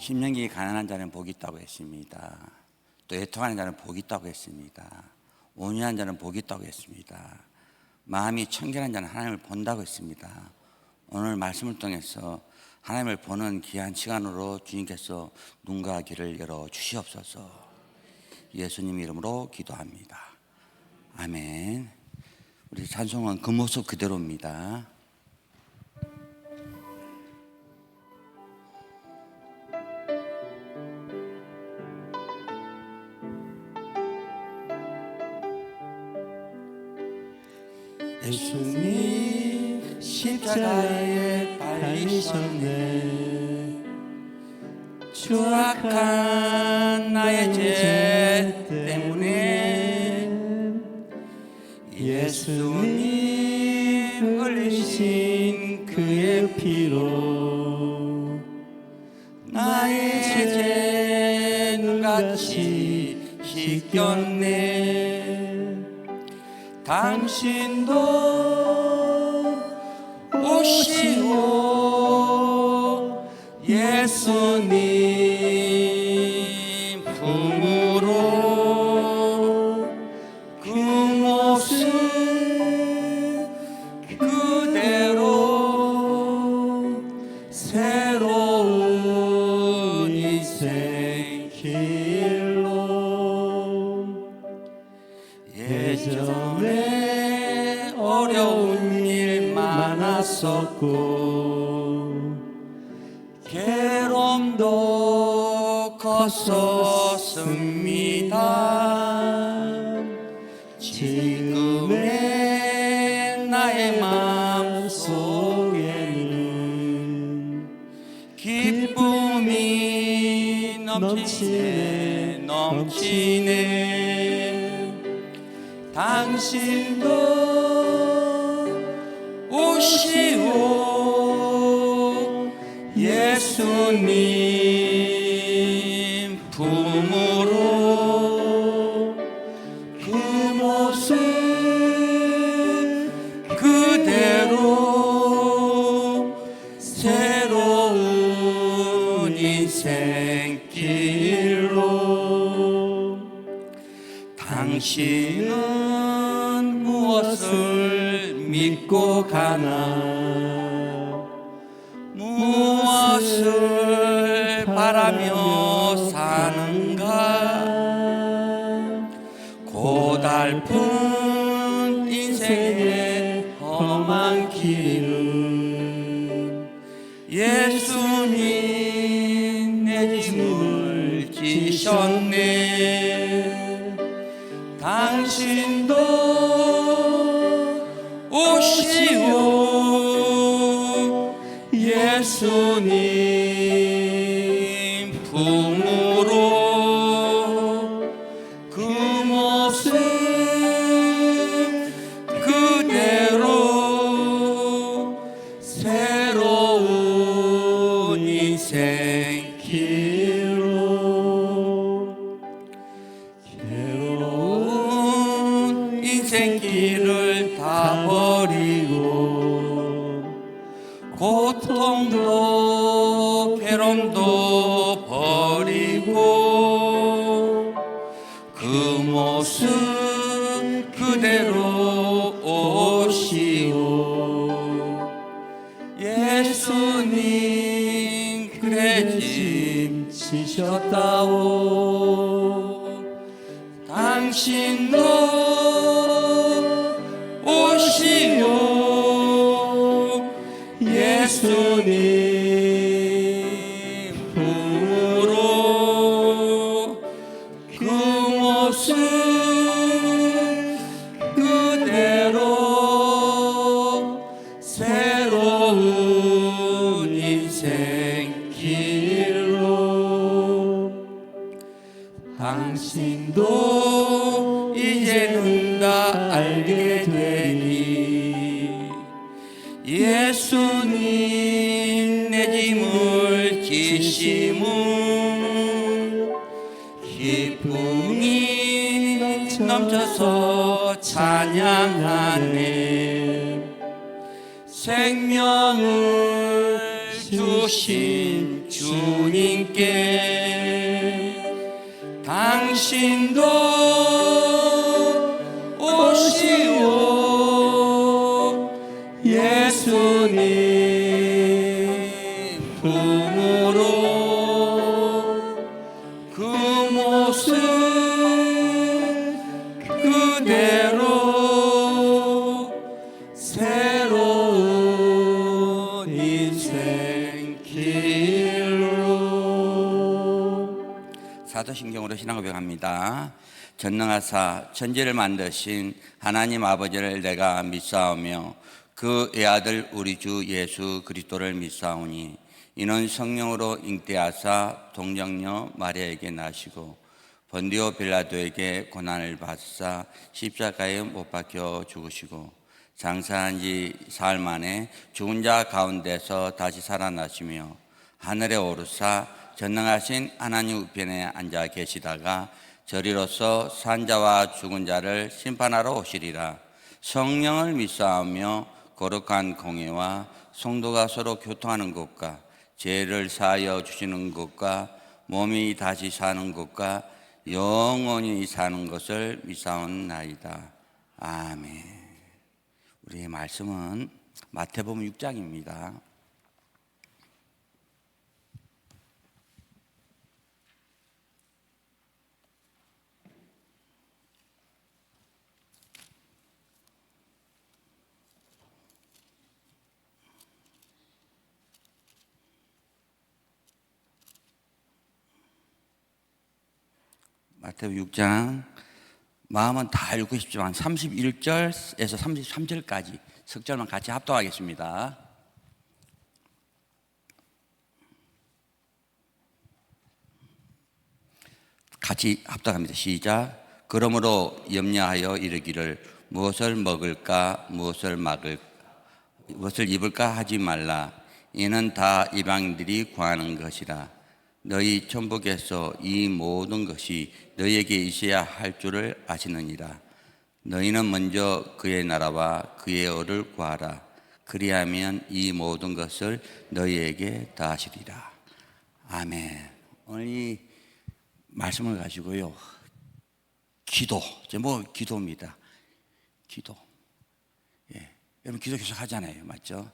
심령이 가난한 자는 복이 있다고 했습니다. 또 애통하는 자는 복이 있다고 했습니다. 온유한 자는 복이 있다고 했습니다. 마음이 청결한 자는 하나님을 본다고 했습니다. 오늘 말씀을 통해서 하나님을 보는 귀한 시간으로 주님께서 눈과 귀를 열어 주시옵소서. 예수님 이름으로 기도합니다. 아멘. 우리 찬송은 그 모습 그대로입니다. 예수님 십자가에 달리셨네. 추악한 나의 죄 때문에 예수님 흘리신 그의 피로 나의 죄 눈같이 씻겼네. 당신도 오시오. 예수님 품으로 그 모습 그대로 새로운 인생 길로. 예전에 어려운 일 많았었고 괴로움도 컸었습니다. 지금의 나의 마음 속에는 기쁨이 넘치네. 당신도 오시오. 예수님 품으로 그 모습 그대로 새로운 인생 길로. 당신은 무엇을 믿고 가나, 무엇을 바라며 사는가. 고달픈 인생의 험한 길은 예수님 내 짐을 지셨네. 당신도 오시오. 예수님 품으로 그 모습 그대로 새로운 인생 길로. 괴로운 인생 길을 다 버리고 고통도 괴로움도 버리고 그 모습 그대로 오시오. 예수님 그래 짐 지셨다오. 당신도 오시오. 예수님 품으로 그 모습 그대로 새로운 인생 길로. 당신도 이제는 다 알게 되니 예수님 내 짐을 지심은 기쁨이 넘쳐서 찬양하네. 생명을 주신 주님께 당신도 오시오 예수님 품으로 그 모습 그대로 새로운 인생 길로. 사도신경으로 신앙 고백합니다. 전능하사 천지를 만드신 하나님 아버지를 내가 믿사오며 그 외아들 우리 주 예수 그리스도를 믿사오니 이는 성령으로 잉태하사 동정녀 마리아에게 나시고 본디오 빌라도에게 고난을 받사 십자가에 못 박혀 죽으시고 장사한 지 사흘 만에 죽은 자 가운데서 다시 살아나시며 하늘에 오르사 전능하신 하나님 우편에 앉아 계시다가 저리로서 산자와 죽은 자를 심판하러 오시리라. 성령을 믿사오며 거룩한 공예와 성도가 서로 교통하는 것과 죄를 사하여 주시는 것과 몸이 다시 사는 것과 영원히 사는 것을 믿사옵나이다. 아멘. 우리의 말씀은 마태복음 6장입니다. 마태복음 6장 마음은 다 읽고 싶지만 31절에서 33절까지 석절만 같이 합독하겠습니다. 같이 합독합니다. 시작. 그러므로 염려하여 이르기를 무엇을 먹을까 무엇을 입을까 하지 말라. 이는 다 이방인들이 구하는 것이라. 너희 천국에서 이 모든 것이 너희에게 있어야 할 줄을 아시느니라. 너희는 먼저 그의 나라와 그의 의를 구하라. 그리하면 이 모든 것을 너희에게 다하시리라. 아멘. 오늘 이 말씀을 가지고요, 기도, 제목 기도입니다. 기도. 예, 여러분 기도 계속 하잖아요, 맞죠?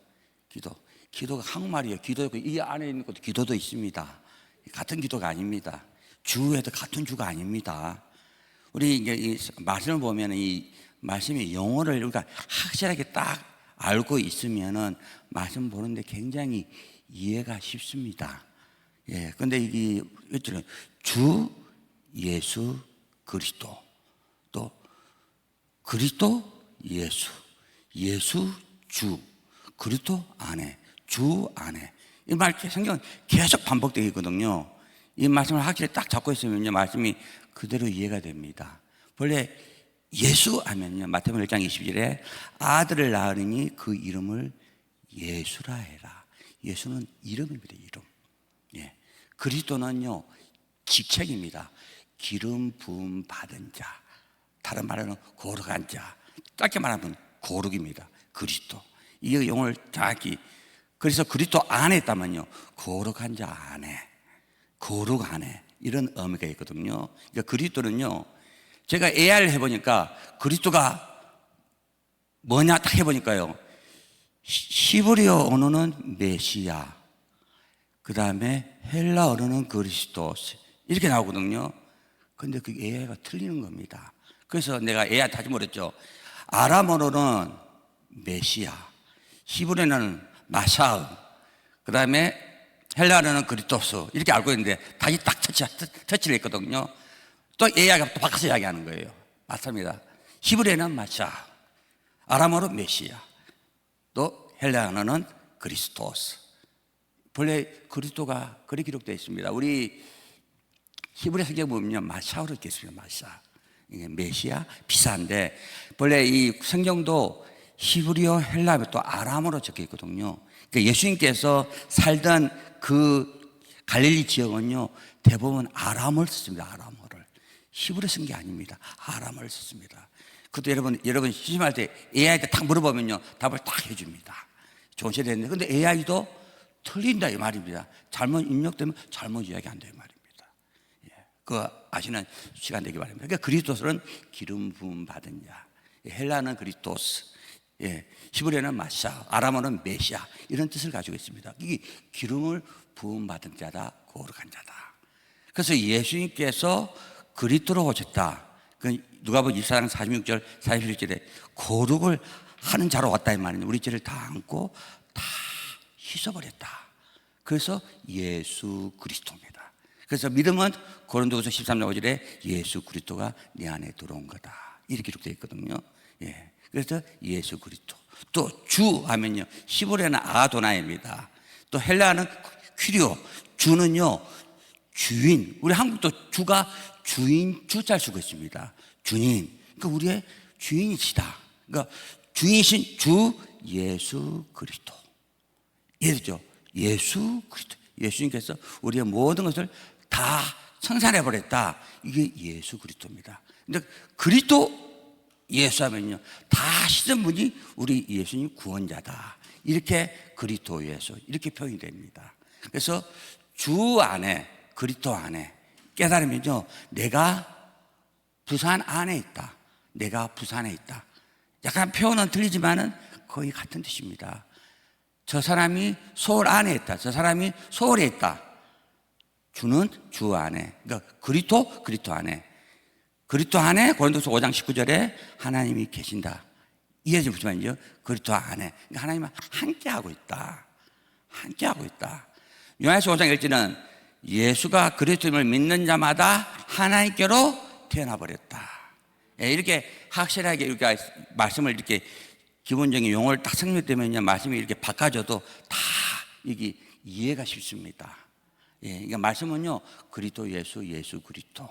기도가 한국말이에요. 기도 있고 이 안에 있는 것도 기도도 있습니다. 같은 기도가 아닙니다. 주에도 같은 주가 아닙니다. 우리 이제 이 말씀을 보면 이 말씀의 영어를 우리가 확실하게 딱 알고 있으면은 말씀 보는데 굉장히 이해가 쉽습니다. 예, 근데 이게 주 예수 그리스도, 또 그리스도 예수, 예수 주, 그리스도 안에, 주 안에. 이 말 성경은 계속 반복되고 있거든요. 이 말씀을 확실히 딱 잡고 있으면요, 말씀이 그대로 이해가 됩니다. 본래 예수 하면요, 마태복음 1장 20절에 아들을 낳으니 그 이름을 예수라 해라. 예수는 이름입니다, 이름. 예. 그리스도는요, 직책입니다. 기름 부음 받은 자. 다른 말로는 거룩한 자. 짧게 말하면 거룩입니다. 그리스도. 이 용어를 정확히. 그래서 그리스도 안에 있다면요, 거룩한 자 안에, 거룩 안에, 이런 의미가 있거든요. 그러니까 그리스도는요, 제가 AR을 해보니까 그리스도가 뭐냐 딱 해보니까요, 히브리어 언어는 메시아, 그 다음에 헬라 언어는 그리스도스, 이렇게 나오거든요. 근데 그 AI가 틀리는 겁니다. 그래서 내가 AI 다시 말했죠. 아람 언어는 메시아, 히브리어는 마샤흐, 그 다음에 헬라어는 그리스도스, 이렇게 알고 있는데 다시 딱 터치를 했거든요. 또 AI가 또 바꿔서 이야기하는 거예요. 맞습니다. 히브리어는 마샤흐, 아람어로 메시아, 또 헬라어는 그리스도스. 본래 그리스도가 그렇게 기록되어 있습니다. 우리 히브리 성경 보면 마샤흐로 되어 있습니다. 마샤흐, 이게 메시아 비슷한데, 본래 이 성경도 히브리어, 헬라어, 또 아람어로 적혀 있거든요. 그러니까 예수님께서 살던 그 갈릴리 지역은요, 대부분 아람어를 썼습니다. 아람어를. 히브리어 쓴 게 아닙니다. 아람어를 썼습니다. 그것도 여러분 시험할 때 AI한테 딱 물어보면요, 답을 딱 해줍니다. 좋은 시대 됐는데, 근데 AI도 틀린다 이 말입니다. 잘못 입력되면 잘못 이야기한다 이 말입니다. 그 아시는 시간 되기 바랍니다. 그러니까 그리스도스는 기름 부음 받은 자, 헬라는 그리스도스, 히브리어는 마샤, 아람어는 메시아 이런 뜻을 가지고 있습니다. 이게 기름을 부음 받은 자다, 거룩한 자다. 그래서 예수님께서 그리스도로 오셨다. 그 누가복음 24장 46절 47절에 거룩을 하는 자로 왔다 이 말입니다. 우리 죄를 다 안고 다 씻어버렸다. 그래서 예수 그리스도입니다. 그래서 믿음은 고린도후서 13장 5절에 예수 그리스도가 내 안에 들어온 거다 이렇게 기록되어 있거든요. 그래서 예수 그리스도, 또 주 하면요 히브리어는 아도나이입니다. 또 헬라어는 퀴리오, 주는요 주인. 우리 한국도 주가 주인 주자를 쓰고 있습니다. 주인, 그러니까 우리의 주인이시다. 그러니까 주인이신 주 예수 그리스도. 예수죠. 예수 그리스도. 예수님께서 우리의 모든 것을 다 청산해 버렸다. 이게 예수 그리스도입니다. 근데 그리스도 예수 하면요 다 씻은 분이 우리 예수님 구원자다. 이렇게 그리스도 예수 이렇게 표현이 됩니다. 그래서 주 안에 그리스도 안에 깨달으면요 내가 부산 안에 있다. 내가 부산에 있다. 약간 표현은 틀리지만은 거의 같은 뜻입니다. 저 사람이 서울 안에 있다. 저 사람이 서울에 있다. 주는 주 안에. 그러니까 그리스도 안에. 그리스도 안에 고린도서 5장 19절에 하나님이 계신다. 이해하지 못하면요. 그리스도 안에. 그러니까 하나님은 함께하고 있다. 함께하고 있다. 요한일서 5장 1절은 예수가 그리스도임을 믿는 자마다 하나님께로 태어나버렸다. 이렇게 확실하게 우리가 말씀을 이렇게 기본적인 용어를 딱 설명되면요 말씀이 이렇게 바꿔줘도 다 이게 이해가 쉽습니다. 그러니까 말씀은요 그리스도 예수, 예수 그리스도.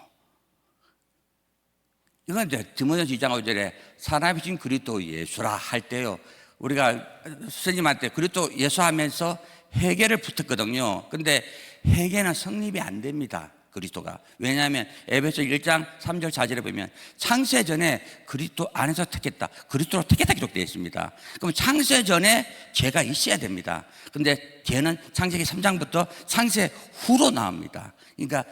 이건 이제 디모데전서 2장 5절에 사람이신 그리스도 예수라 할 때요 우리가 스님한테 그리스도 예수 하면서 회개를 붙었거든요. 근데 회개는 성립이 안 됩니다. 그리스도가. 왜냐하면 에베소 1장 3절 4절에 보면 창세 전에 그리스도 안에서 택했다. 그리스도로 택했다 기록되어 있습니다. 그럼 창세 전에 죄가 있어야 됩니다. 근데 죄는 창세기 3장부터 창세 후로 나옵니다. 그러니까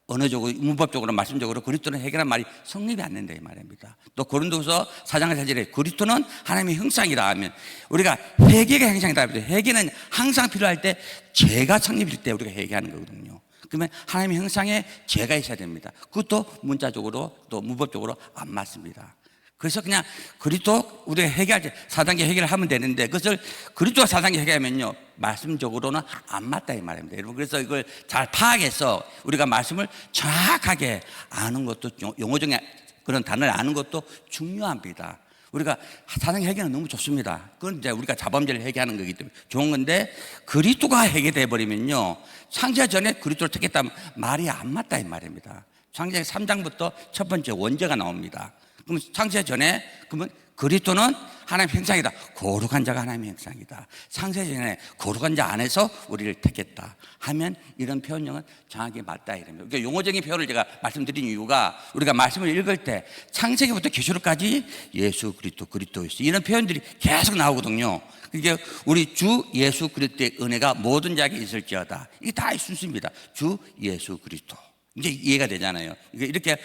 언어적으로 문법적으로 말씀적으로 그리스도는 해결한 말이 성립이 안 된다 이 말입니다. 또 고린도서 4장 4절에 그리스도는 하나님의 형상이라 하면 우리가 회개가 형상이다. 회개는 항상 필요할 때 죄가 성립일 때 우리가 회개하는 거거든요. 그러면 하나님의 형상에 죄가 있어야 됩니다. 그것도 문자적으로 또 문법적으로 안 맞습니다. 그래서 그냥 그리스도 우리가 회개할 때 4단계 회개를 하면 되는데 그것을 그리스도가 4단계 회개하면요 말씀적으로는 안 맞다 이 말입니다. 여러분 그래서 이걸 잘 파악해서 우리가 말씀을 정확하게 아는 것도 용어적인 그런 단어를 아는 것도 중요합니다. 우리가 4단계 회개는 너무 좋습니다. 그건 이제 우리가 자범죄를 회개하는 거기 때문에 좋은 건데 그리스도가 회개돼 버리면요 창세 전에 그리스도를 택했다면 말이 안 맞다 이 말입니다. 창세기 3장부터 첫 번째 원죄가 나옵니다. 그럼 창세 전에 그러면 그리스도는 하나님의 형상이다. 거룩한 자가 하나님의 형상이다. 창세 전에 거룩한 자 안에서 우리를 택했다 하면 이런 표현력은 정확히 맞다 이랍니다. 그러니까 용어적인 표현을 제가 말씀드린 이유가 우리가 말씀을 읽을 때 창세기부터 계시록까지 예수 그리스도 그리스도 예수 이런 표현들이 계속 나오거든요. 그게 우리 주 예수 그리스도의 은혜가 모든 자에게 있을지어다. 이게 다 순수입니다. 주 예수 그리스도 이제 이해가 되잖아요. 이렇게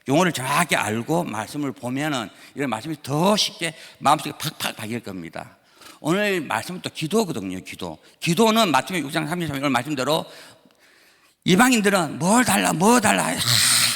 용어를 정확히 알고 말씀을 보면은 이런 말씀이 더 쉽게 마음속에 팍팍 박일 겁니다. 오늘 말씀은 또 기도거든요. 기도는 마태복음 6장 33절 말씀대로 이방인들은 뭘 달라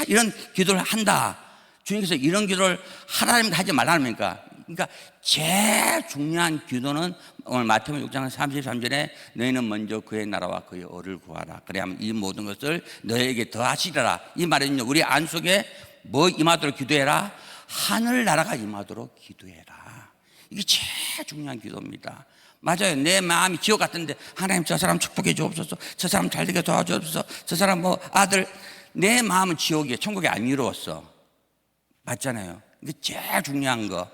이런 기도를 한다. 주님께서 이런 기도를 하라면 하지 말라니까. 그러니까 제일 중요한 기도는 오늘 마태복음 6장 33절에 너희는 먼저 그의 나라와 그의 의를 구하라. 그래야만 이 모든 것을 너희에게 더하시리라. 이 말은요 우리 안속에 뭐 임하도록 기도해라. 하늘나라가 임하도록 기도해라. 이게 제일 중요한 기도입니다. 맞아요. 내 마음이 지옥 같은데 하나님 저 사람 축복해 주옵소서. 저 사람 잘되게 도와주옵소서. 저 사람 뭐 아들. 내 마음은 지옥이에요. 천국에 안 이루었어. 맞잖아요. 이게 제일 중요한 거.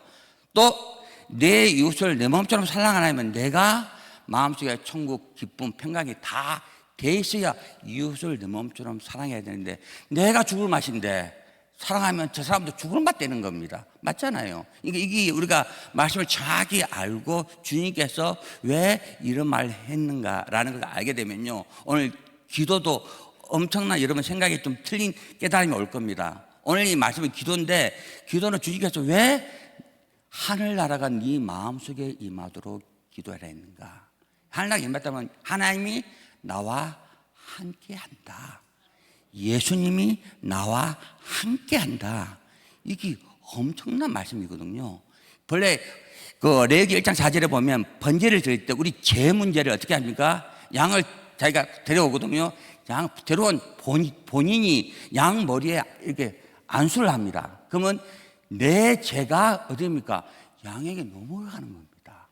또 내 이웃을 내 마음처럼 사랑하려면 내가 마음속에 천국 기쁨 평강이 다 돼 있어야 이웃을 내 마음처럼 사랑해야 되는데 내가 죽을 맛인데 사랑하면 저 사람도 죽을 맛되는 겁니다. 맞잖아요. 이게 우리가 말씀을 정확히 알고 주님께서 왜 이런 말을 했는가라는 걸 알게 되면요, 오늘 기도도 엄청난 여러분 생각이 좀 틀린 깨달음이 올 겁니다. 오늘 이 말씀은 기도인데, 기도는 주님께서 왜 하늘나라가 네 마음속에 임하도록 기도하라 했는가. 하늘나라가 임했다면 하나님이 나와 함께한다, 예수님이 나와 함께한다. 이게 엄청난 말씀이거든요. 본래 그 레위기 1장 4절에 보면 번제를 드릴 때 우리 제 문제를 어떻게 합니까? 양을 자기가 데려오거든요. 양 데려온 본인이 양 머리에 이렇게 안수를 합니다. 그러면 내 죄가 어디입니까? 양에게 넘어가는 겁니다.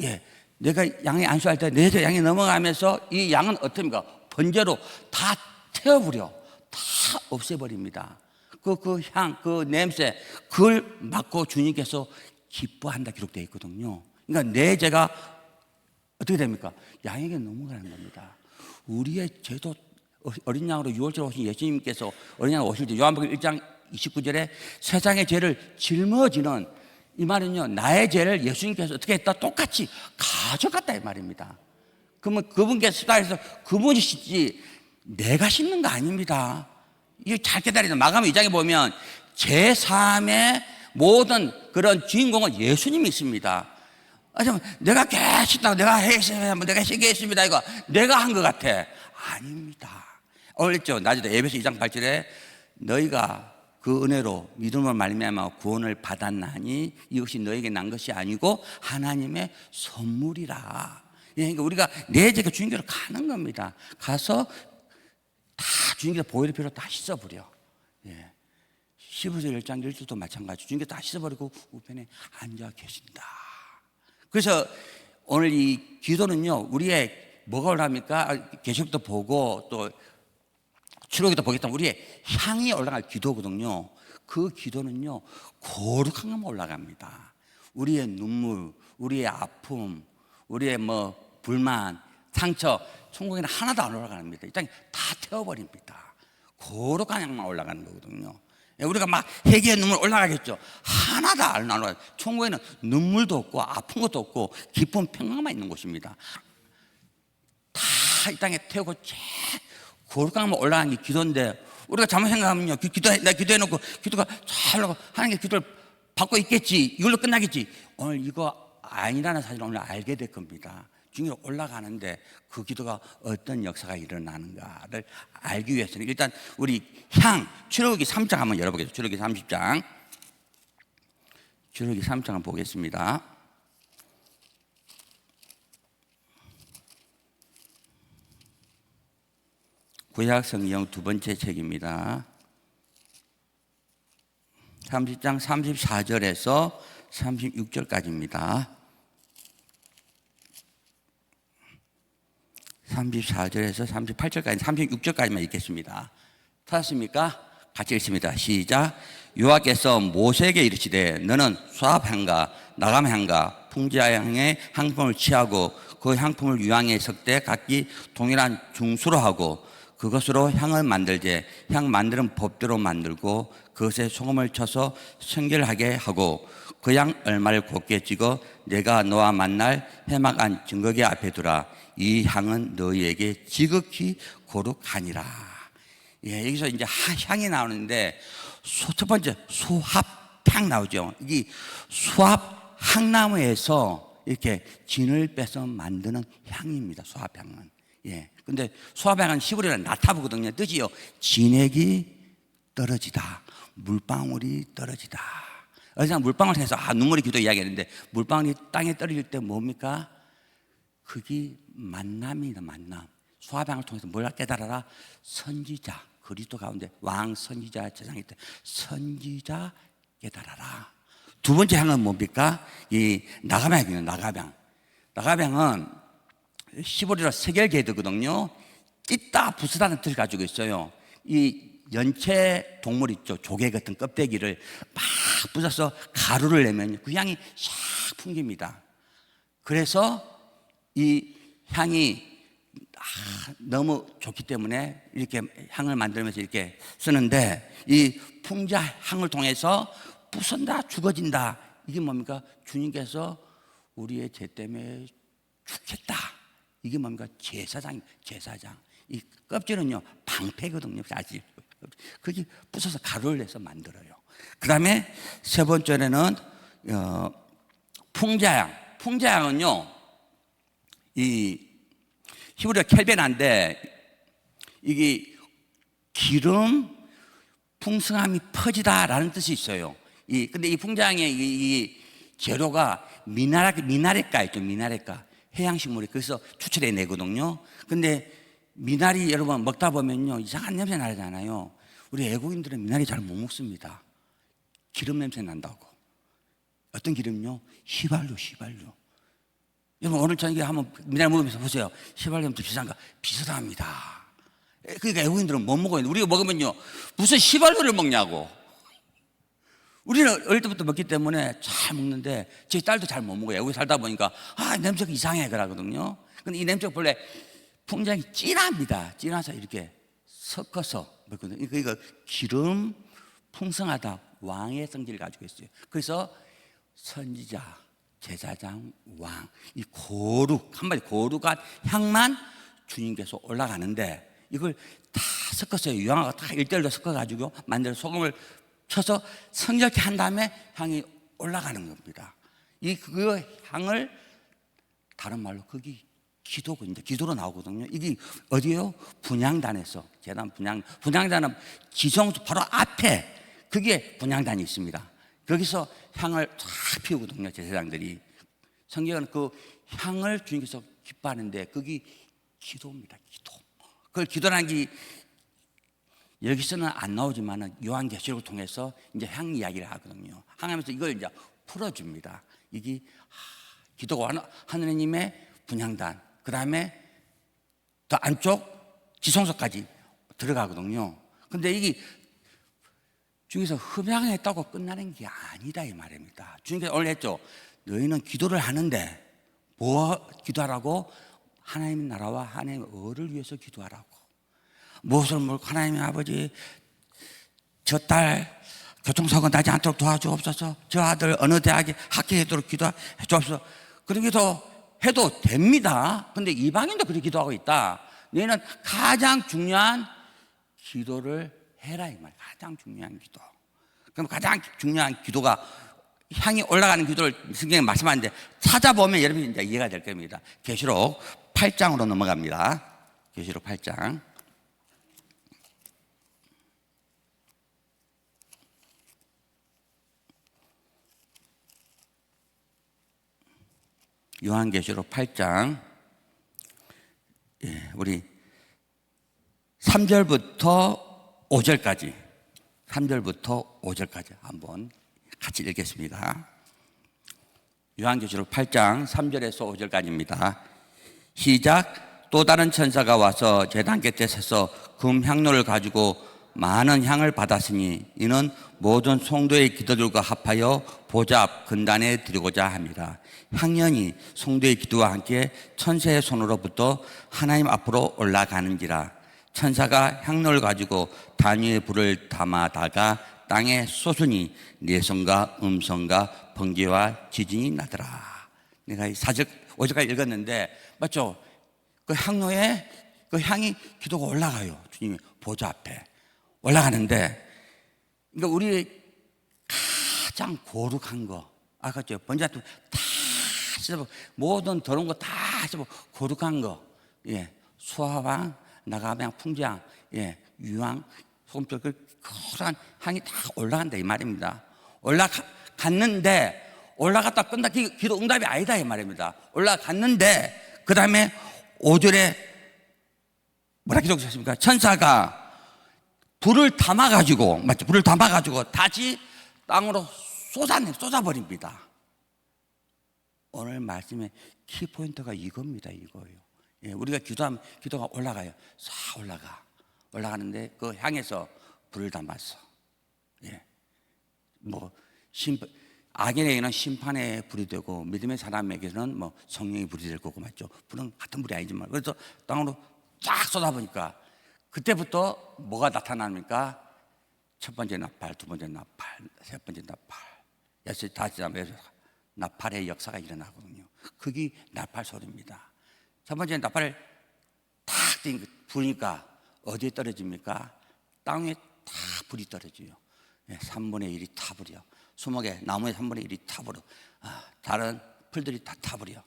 예, 내가 양에 안수할 때 내 죄 양에 넘어가면서 이 양은 어떻습니까? 번제로 다 태워버려, 다 없애버립니다. 그 향, 그 냄새, 그걸 맡고 주님께서 기뻐한다 기록되어 있거든요. 그러니까 내 죄가 어떻게 됩니까? 양에게 넘어가는 겁니다. 우리의 죄도 어린 양으로 유월절 오신 예수님께서 어린 양 오실 때 요한복음 1장 29절에 세상의 죄를 짊어지는, 이 말은요, 나의 죄를 예수님께서 어떻게 했다? 똑같이 가져갔다 이 말입니다. 그러면 그분께서 수다에서 그분이 씻지 내가 씻는 거 아닙니다. 이거 잘 깨달아야 돼. 마가복음 2장에 보면 제3의 모든 그런 주인공은 예수님이 있습니다. 내가 깨끗하다고 내가 했습니다. 이거 내가 한 것 같아. 아닙니다. 오늘 있죠. 낮에도 에베소 2장 8절에 너희가 그 은혜로 믿음으로 말미암아 구원을 받았나니 이것이 너에게 난 것이 아니고 하나님의 선물이라. 그러니까 우리가 내 죄가 주님께로 가는 겁니다. 가서 다 주님께서 보혈의 피로 다 씻어버려. 예. 15절 1장 1절도 마찬가지. 주님께서 다 씻어버리고 우편에 앉아 계신다. 그래서 오늘 이 기도는요, 우리의 뭐가 올라갑니까? 계시록도 보고 또 출애굽기도 보겠다면 우리의 향이 올라갈 기도거든요. 그 기도는요, 거룩한 것만 올라갑니다. 우리의 눈물, 우리의 아픔, 우리의 불만, 상처, 천국에는 하나도 안 올라갑니다. 이 땅에 다 태워버립니다. 거룩한 향만 올라가는 거거든요. 우리가 막 회개의 눈물 올라가겠죠. 하나도 안 올라가요. 천국에는 눈물도 없고 아픈 것도 없고 기쁜 평강만 있는 곳입니다. 다 이 땅에 태우고 거룩한 향만 올라가는 게 기도인데, 우리가 잘못 생각하면요, 내가 기도해놓고 기도가 잘 나고 하나님께 기도를 받고 있겠지, 이걸로 끝나겠지. 오늘 이거 아니라는 사실을 오늘 알게 될 겁니다. 중에 올라가는데 그 기도가 어떤 역사가 일어나는가를 알기 위해서는 일단 우리 출애굽기 3장 한번 열어보겠습니다. 출애굽기 30장. 출애굽기 3장 한번 보겠습니다. 구약 성경 두 번째 책입니다. 30장 34절에서 36절까지입니다. 34절에서 38절까지, 36절까지만 읽겠습니다. 찾았습니까? 같이 읽습니다. 시작. 여호와께서 모세에게 이르시되 너는 수압향과 나감향과 풍자향의 향품을 취하고 그 향품을 유황에 섞되 각기 동일한 중수로 하고 그것으로 향을 만들되 향 만드는 법대로 만들고 그것에 소금을 쳐서 성결하게 하고 그 향 얼마를 곱게 찍어 내가 너와 만날 회막안 증거계 앞에 두라. 이 향은 너희에게 지극히 거룩하니라. 예, 여기서 이제 향이 나오는데 첫 번째 수합향 나오죠. 이 수합 향나무에서 이렇게 진을 빼서 만드는 향입니다. 수합향은. 예. 근데 수합향은 히브리어는 나타부거든요. 뜻이요, 진액이 떨어지다, 물방울이 떨어지다. 어디서 물방울 해서 눈물이 기도 이야기했는데 물방울이 땅에 떨어질 때 뭡니까? 그게 만남이다. 만남. 수합향을 통해서 뭘 깨달아라? 선지자, 그리스도 가운데 왕 선지자 제상일 때 선지자 깨달아라. 두 번째 향은 뭡니까? 이 나감향이에요. 나감향은 히브리어로 세겔게드거든요. 찢다 부수다는 뜻을 가지고 있어요. 이 연체 동물 있죠. 조개 같은 껍데기를 막 부숴서 가루를 내면 그 향이 샥 풍깁니다. 그래서 이 향이 너무 좋기 때문에 이렇게 향을 만들면서 이렇게 쓰는데, 이 풍자 향을 통해서 부순다, 죽어진다. 이게 뭡니까? 주님께서 우리의 죄 때문에 죽겠다. 이게 뭡니까? 제사장. 이 껍질은요 방패거든요. 사실 그게 부숴서 가루를 내서 만들어요. 그 다음에 세 번째는 풍자향. 풍자향은요, 이 히브리어 켈베나인데, 이게 기름 풍성함이 퍼지다라는 뜻이 있어요. 근데 이 풍자향의 이 재료가 미나리가 있죠. 미나리가 해양식물이 그래서 추출해 내거든요. 근데 미나리 여러분 먹다 보면요 이상한 냄새 나잖아요. 우리 외국인들은 미나리 잘 못 먹습니다. 기름 냄새 난다고. 어떤 기름요? 휘발유. 여러분 오늘 저녁에 한번 미나리 먹으면서 보세요. 휘발유 좀 비싼가? 비싸답니다. 그러니까 외국인들은 못 먹어요. 우리가 먹으면요 무슨 휘발유를 먹냐고. 우리는 어릴 때부터 먹기 때문에 잘 먹는데 제 딸도 잘 못 먹어요. 여기 살다 보니까 냄새가 이상해 그러거든요. 근데 이 냄새가 원래 풍장이 진합니다. 진해서 이렇게 섞어서 먹거든요. 그러니까 기름 풍성하다, 왕의 성질을 가지고 있어요. 그래서 선지자, 제사장, 왕, 이 거룩, 한마디 거룩한 향만 주님께서 올라가는데, 이걸 다 섞었어요. 유황하고 다 1:1로 섞어가지고 만들어 소금을 쳐서 성결케 한 다음에 향이 올라가는 겁니다. 그 향을 다른 말로 거기 기도고 이제 기도로 나오거든요. 이게 어디요? 분향단에서 제단 분향단은 지성소 바로 앞에 그게 분향단이 있습니다. 거기서 향을 쫙 피우거든요. 제사장들이. 성경은 그 향을 주님께서 기뻐하는데 거기 기도입니다. 기도. 그걸 기도라는 게 여기서는 안 나오지만은 요한계시록을 통해서 이제 향 이야기를 하거든요. 향하면서 이걸 이제 풀어줍니다. 이게 기도가 하느님의 분향단, 그 다음에 더 안쪽 지성소까지 들어가거든요. 근데 이게 주님께서 흠향했다고 끝나는 게 아니다 이 말입니다. 주님께서 오늘 했죠. 너희는 기도를 하는데 뭐 기도하라고? 하나님의 나라와 하나님의 의를 위해서 기도하라고. 무엇을 물고 하나님의 아버지 저 딸 교통사고 나지 않도록 도와주옵소서. 저 아들 어느 대학에 합격하도록 기도해 주옵소서. 그런 기도 해도 됩니다. 근데 이방인도 그렇게 기도하고 있다. 너희는 가장 중요한 기도를 해라 이 말. 가장 중요한 기도. 그럼 가장 중요한 기도가 향이 올라가는 기도를 성경에 말씀하는데 찾아보면 여러분이 이제 이해가 될 겁니다. 계시록 8장으로 넘어갑니다. 계시록 8장. 요한계시록 8장, 우리 3절부터 5절까지, 3절부터 5절까지 한번 같이 읽겠습니다. 요한계시록 8장 3절에서 5절까지입니다. 시작. 또 다른 천사가 와서 제단 곁에 서서 금 향로를 가지고 많은 향을 받았으니 이는 모든 성도의 기도들과 합하여 보좌 앞 근단에 드리고자 합니다. 향연이 성도의 기도와 함께 천사의 손으로부터 하나님 앞으로 올라가는지라. 천사가 향로를 가지고 단위의 불을 담아다가 땅에 쏟으니 내성과 음성과 번개와 지진이 나더라. 내가 4절 5절까지 읽었는데 맞죠? 그 향로에 그 향이 기도가 올라가요. 주님이 보좌 앞에 올라가는데, 그러니까 우리 가장 거룩한 거, 아까 저 번제도 다 씻어, 모든 더러운 거 다 씻어, 거룩한 거, 수화왕, 나가방, 풍장, 유황, 소금별 그 거룩한 향이 다 올라간다 이 말입니다. 올라갔는데 올라갔다 끝나 기도 응답이 아니다 이 말입니다. 올라갔는데 그 다음에 5절에 뭐라 기록하셨습니까? 천사가 불을 담아가지고, 맞죠? 불을 담아가지고 다시 땅으로 쏟아버립니다. 오늘 말씀의 키포인트가 이겁니다, 이거예요. 우리가 기도하면 기도가 올라가요. 싹 올라가는데 그 향해서 불을 담았어. 뭐, 악인에게는 심판의 불이 되고 믿음의 사람에게는 뭐 성령의 불이 될 거고, 맞죠? 불은 같은 불이 아니지만. 그래서 땅으로 쫙 쏟아보니까 그때부터 뭐가 나타납니까? 첫 번째 나팔, 두 번째 나팔, 세 번째 나팔, 여섯, 다섯, 여섯 나팔의 역사가 일어나거든요. 그게 나팔 소리입니다. 첫 번째 나팔을 탁 부니까 어디에 떨어집니까? 땅에 다 불이 떨어져요. 3분의 1이 타버려. 수목에 나무의 3분의 1이 타버려. 다른 풀들이 다 타버려.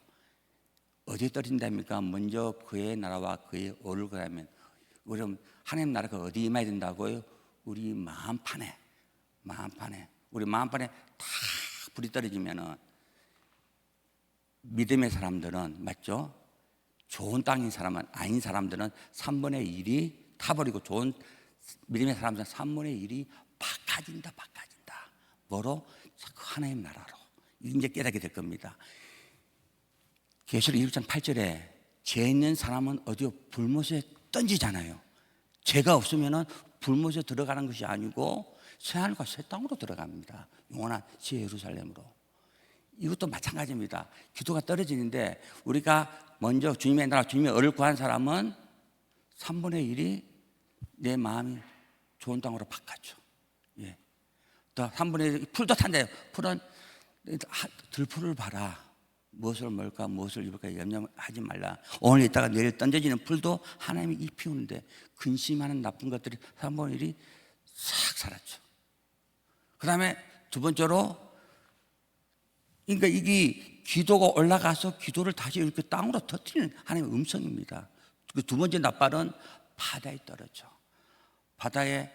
어디에 떨어진답니까? 먼저 그의 나라와 그의 의를 구하면, 그럼 하나님 나라가 어디 임해야 된다고요? 우리 마음판에. 우리 마음판에 다 불이 떨어지면은 믿음의 사람들은, 맞죠? 좋은 땅인 사람은, 아닌 사람들은 3분의 1이 타버리고, 좋은 믿음의 사람들은 3분의 1이 바꿔진다. 뭐로? 하나님 나라로. 이제 깨닫게 될 겁니다. 계시록 1장 8절에 죄 있는 사람은 어디요? 불못에 던지잖아요. 죄가 없으면은 불못에 들어가는 것이 아니고 새하늘과 새 땅으로 들어갑니다. 영원한 새 예루살렘으로. 이것도 마찬가지입니다. 기도가 떨어지는데 우리가 먼저 주님의 나라, 주님의 의를 구한 사람은 3분의 1이 내 마음이 좋은 땅으로 바꿨죠. 예. 또 3분의 1, 풀도 탄대요. 풀은 들풀을 봐라. 무엇을 먹을까, 무엇을 입을까 염려하지 말라. 오늘 있다가 내일 던져지는 풀도 하나님이 잎 피우는데 근심하는 나쁜 것들이 3분의 1이 싹 사라져. 그 다음에 두 번째로, 그러니까 이게 기도가 올라가서 기도를 다시 이렇게 땅으로 터뜨리는 하나님의 음성입니다. 그 두 번째 나팔은 바다에 떨어져. 바다에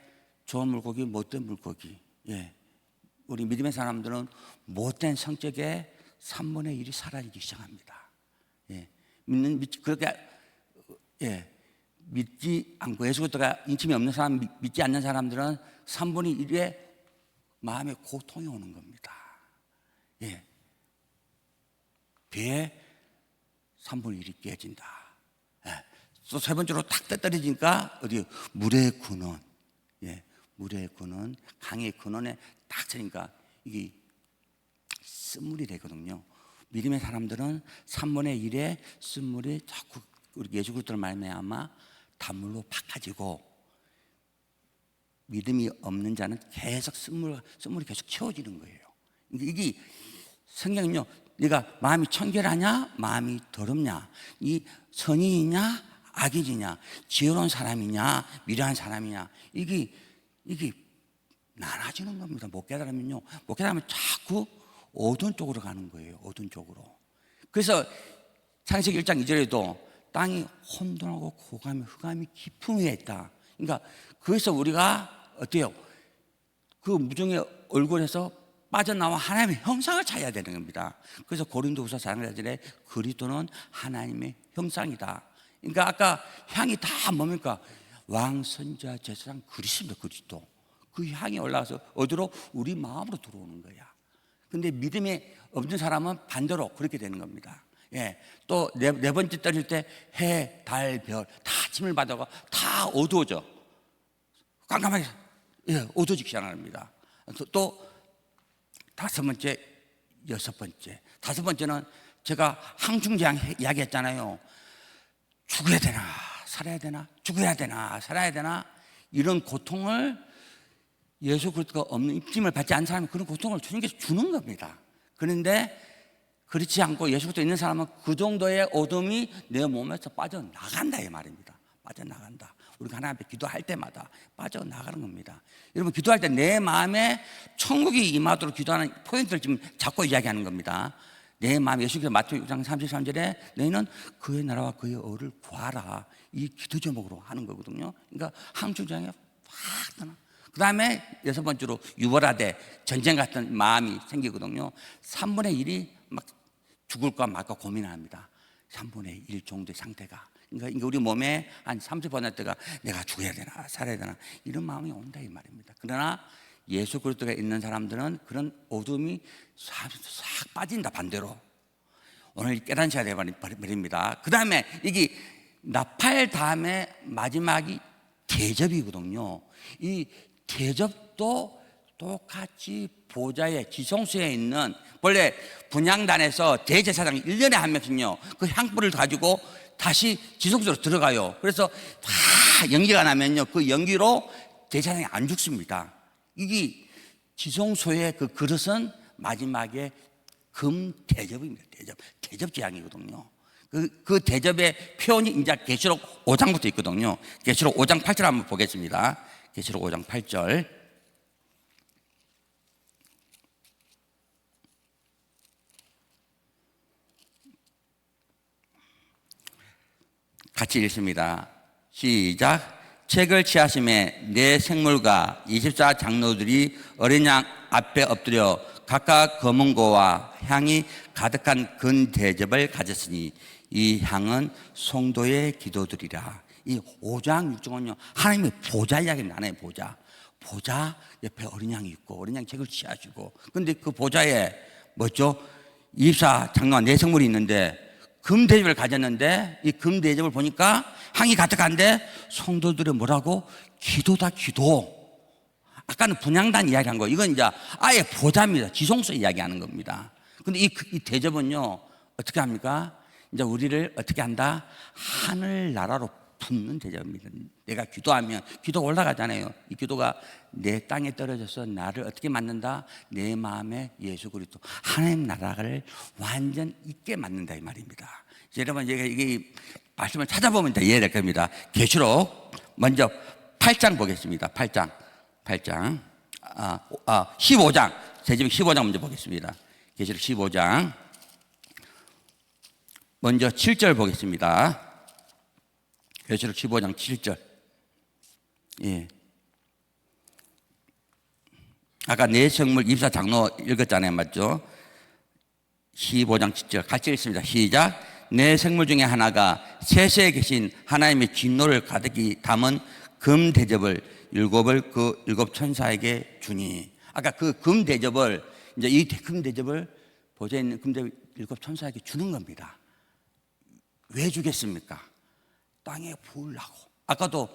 좋은 물고기, 못된 물고기. 예. 우리 믿음의 사람들은 못된 성격에 3분의 1이 사라지기 시작합니다. 예. 믿지 않고 예수 그리스도가 인침이 없는 사람, 믿지 않는 사람들은 3분의 1의 마음에 고통이 오는 겁니다. 예. 배에 3분의 1이 깨진다. 예. 또 세 번째로 탁 떨어지니까 어디 물의 근원, 예. 물의 근원, 강의 근원에 딱 차니까 이게 쓴물이 되거든요. 믿음의 사람들은 3분의 1의 쓴물이 자꾸 우리 예수 그리스도를 말미암아 단물로 바꿔지고, 믿음이 없는 자는 계속 쓴물이 계속 채워지는 거예요. 이게 성경은요, 네가 마음이 청결하냐, 마음이 더럽냐, 이 선인이냐, 악인이냐, 지혜로운 사람이냐, 미련한 사람이냐, 이게 나눠지는 겁니다. 못 깨달으면 자꾸 어두운 쪽으로 가는 거예요. 어두운 쪽으로. 그래서 창세기 1장 2절에도 땅이 혼돈하고 고감이 흑암이 깊은 위에 있다. 그러니까 그래서 우리가 어때요? 그 무정의 얼굴에서 빠져나와 하나님의 형상을 찾아야 되는 겁니다. 그래서 고린도후서 4장 4절에 그리스도는 하나님의 형상이다. 그러니까 아까 향이 다 뭡니까? 왕, 선자, 제사장 그리스도입니다. 그리스도. 그 향이 올라가서 어디로? 우리 마음으로 들어오는 거야. 근데 믿음이 없는 사람은 반대로 그렇게 되는 겁니다. 예. 또 네 번째 떨어질 때 해, 달, 별 다 침을 받아가 다 어두워져. 깜깜하게 어두워지기 시작합니다. 또 다섯 번째, 여섯 번째. 다섯 번째는 제가 항중제왕 이야기했잖아요. 죽어야 되나 살아야 되나, 죽어야 되나 살아야 되나, 이런 고통을 예수 그리스도가 없는 입김을 받지 않은 사람이 그런 고통을 주님께서 주는 겁니다. 그런데 그렇지 않고 예수 그리스도 있는 사람은 그 정도의 어둠이 내 몸에서 빠져나간다 이 말입니다. 빠져나간다. 우리가 하나님 앞에 기도할 때마다 빠져나가는 겁니다. 여러분, 기도할 때 내 마음에 천국이 임하도록 기도하는 포인트를 지금 잡고 이야기하는 겁니다. 내 마음에, 예수께서 마태복음 6장 33절에 너희는 그의 나라와 그의 의를 구하라, 이 기도 제목으로 하는 거거든요. 그러니까 항중장에 확 떠나. 그 다음에 여섯 번째로 유월하되 전쟁 같은 마음이 생기거든요. 3분의 1이 막 죽을까 말까 고민합니다. 3분의 1 정도의 상태가. 그러니까 우리 몸에 한 30%가 내가 죽어야 되나 살아야 되나 이런 마음이 온다 이 말입니다. 그러나 예수 그리스도가 있는 사람들은 그런 어둠이 싹 빠진다. 반대로 오늘 깨닫셔야 될 말입니다. 그 다음에 이게 나팔 다음에 마지막이 대접이거든요. 이 대접도 똑같이 보좌의 지성소에 있는, 원래 분향단에서 대제사장이 1년에 한 명씩요 그 향불을 가지고 다시 지성소로 들어가요. 그래서 다 연기가 나면요 그 연기로 대제사장이 안 죽습니다. 이게 지성소의 그 그릇은 마지막에 금 대접입니다. 대접 재앙이거든요. 그 대접의 표현이 이제 계시록 5장부터 있거든요. 계시록 5장 8절 한번 보겠습니다. 계시록 5장 8절. 같이 읽습니다. 시작. 책을 취하심에 네 생물과 24 장로들이 어린 양 앞에 엎드려 각각 검은 고와 향이 가득한 근 대접을 가졌으니 이 향은 성도의 기도들이라. 이 5장 6장은요 하나님의 보좌 이야기는 안 해요. 보좌 옆에 어린 양이 있고 어린 양이 책을 취하시고, 근데 그 보좌에 뭐죠? 24 장로와 네 생물이 있는데 금 대접을 가졌는데 이 금 대접을 보니까 향이 가득한데 성도들의 뭐라고? 기도다, 기도. 아까는 분향단 이야기한 거, 이건 이제 아예 보좌입니다. 지성소 이야기하는 겁니다. 근데 이 대접은요 어떻게 합니까? 이제 우리를 어떻게 한다? 하늘나라로 붙는 대접입니다. 내가 기도하면 기도가 올라가잖아요. 이 기도가 내 땅에 떨어져서 나를 어떻게 만든다? 내 마음에 예수 그리스도 하나님 나라를 완전 있게 만든다 이 말입니다. 여러분 이게 말씀을 찾아보면 다 이해될 겁니다. 계시록 먼저 8장 보겠습니다. 8장 15장 제집 15장 먼저 보겠습니다. 계시록 15장 먼저 7절 보겠습니다. 계시록 15장 7절. 예. 아까 네 생물 24 장로 읽었잖아요. 맞죠? 15장 7절 같이 읽습니다. 시작. 네 생물 중에 하나가 세세에 계신 하나님의 진노를 가득히 담은 금 대접을 일곱 천사에게 주니. 아까 그 금 대접을 이제 이 금 대접을 보좌에 있는 금 대접 일곱 천사에게 주는 겁니다. 왜 주겠습니까? 땅에 부으려고. 아까도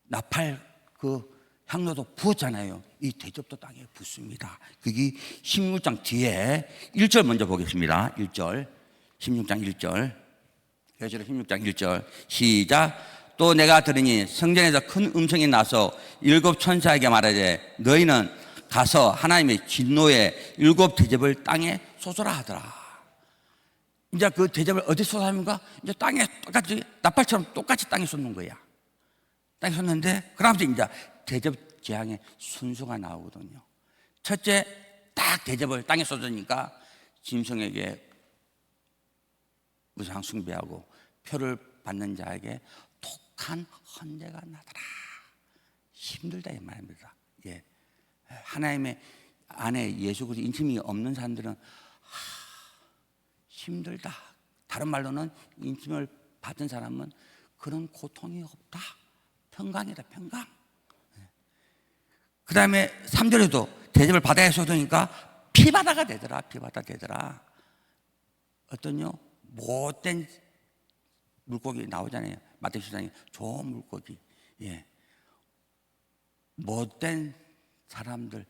나팔 그 향로도 부었잖아요. 이 대접도 땅에 붓습니다. 그게 16장 뒤에 1절 먼저 보겠습니다. 1절 16장 1절 계시록 16장 1절 시작. 또 내가 들으니 성전에서 큰 음성이 나서 일곱 천사에게 말하되 너희는 가서 하나님의 진노의 일곱 대접을 땅에 쏟으라 하더라. 이제 그 대접을 어디 쏟아합니까? 이제 땅에 똑같이 나팔처럼 똑같이 땅에 쏟는 거야. 땅에 쏟는데 그러면서 이제 대접 재앙의 순서가 나오거든요. 첫째 딱 대접을 땅에 쏟으니까 짐승에게 우상 숭배하고 표를 받는 자에게 독한 헌재가 나더라. 힘들다 이 말입니다. 예. 하나님의 안에 예수 그리스도 인침이 없는 사람들은 힘들다. 다른 말로는 인침을 받은 사람은 그런 고통이 없다. 평강이다, 평강. 그 다음에 3절에도 대접을 받아야 쏟으니까 피바다가 되더라. 피바다 되더라. 어떤요? 못된 물고기 나오잖아요. 마태복음 10장에 좋은 물고기. 예. 못된 사람들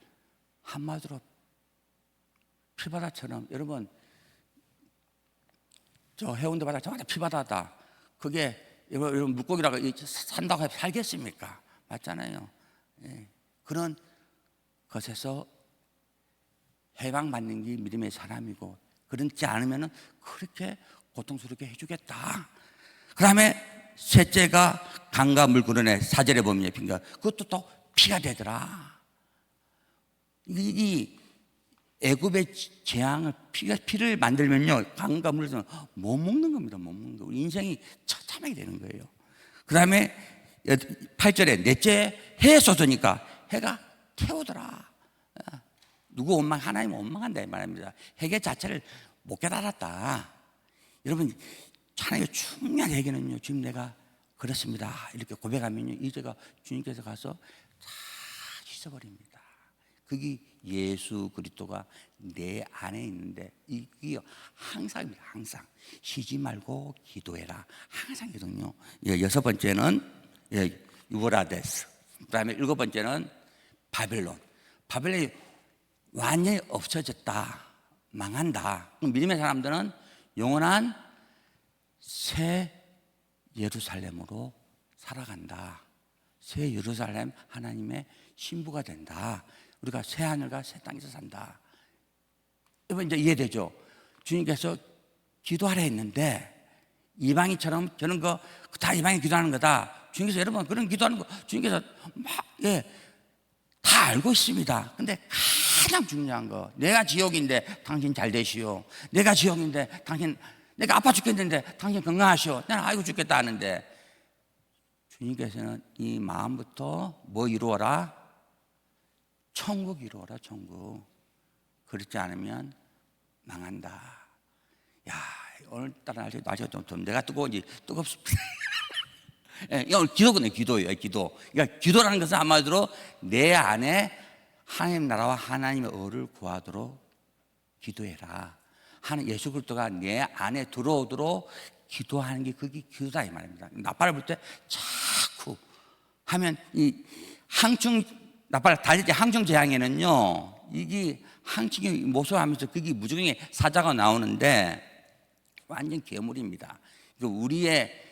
한마디로 피바다처럼. 여러분 저 해운대 바다 저마다 피바다다. 그게 여러분 물고기라고 산다고 해서 살겠습니까? 맞잖아요. 예. 그런 것에서 해방받는 게 믿음의 사람이고, 그렇지 않으면 그렇게 고통스럽게 해주겠다. 그 다음에 셋째가 강과 물 구른에 4절에 보면 그것도 또 피가 되더라. 이 애굽의 재앙을 피를 만들면요 강과 물을 못 먹는 겁니다. 못 먹는 거. 우리 인생이 처참하게 되는 거예요. 그 다음에 8절에 넷째 해에 쏟으니까 해가 태우더라. 누구 원망? 하나님 원망한다 이 말입니다. 해계 자체를 못 깨달았다. 여러분 하나님의 중요한 해계는요 지금 내가 그렇습니다 이렇게 고백하면요 이제가 주님께서 가서 다 씻어버립니다. 그게 예수 그리스도가 내 안에 있는데 이게 항상입니다. 항상 쉬지 말고 기도해라. 항상이거든요. 여섯 번째는 유브라데스. 그 다음에 일곱 번째는 바벨론. 바벨론이 완전히 없어졌다, 망한다. 그럼 믿음의 사람들은 영원한 새 예루살렘으로 살아간다. 새 예루살렘, 하나님의 신부가 된다. 우리가 새 하늘과 새 땅에서 산다. 여러분 이제 이해되죠? 주님께서 기도하라 했는데 이방인처럼 저는 다 이방인 기도하는 거다. 주님께서 여러분 그런 기도하는 거 주님께서 다 알고 있습니다. 근데 가장 중요한 거, 내가 지옥인데 당신 잘 되시오. 내가 지옥인데 내가 아파 죽겠는데 당신 건강하시오. 나는 아이고 죽겠다 하는데 주님께서는 이 마음부터 뭐 이루어라? 천국 이루어라, 천국. 그렇지 않으면 망한다. 야, 오늘따라 날씨가 좀 내가 뜨거운지 뜨겁습니다. 오늘 기도거든요, 기도예요, 기도. 그러니까 기도라는 것은 한마디로 내 안에 하나님 나라와 하나님의 의를 구하도록 기도해라. 예수 그리스도가 내 안에 들어오도록 기도하는 게 그게 기도다 이 말입니다. 나팔을 불 때 자꾸 하면 이 나팔 달릴 때 항중 재앙에는요, 이게 항층이 모소하면서 그게 무조건의 사자가 나오는데 완전 괴물입니다. 우리의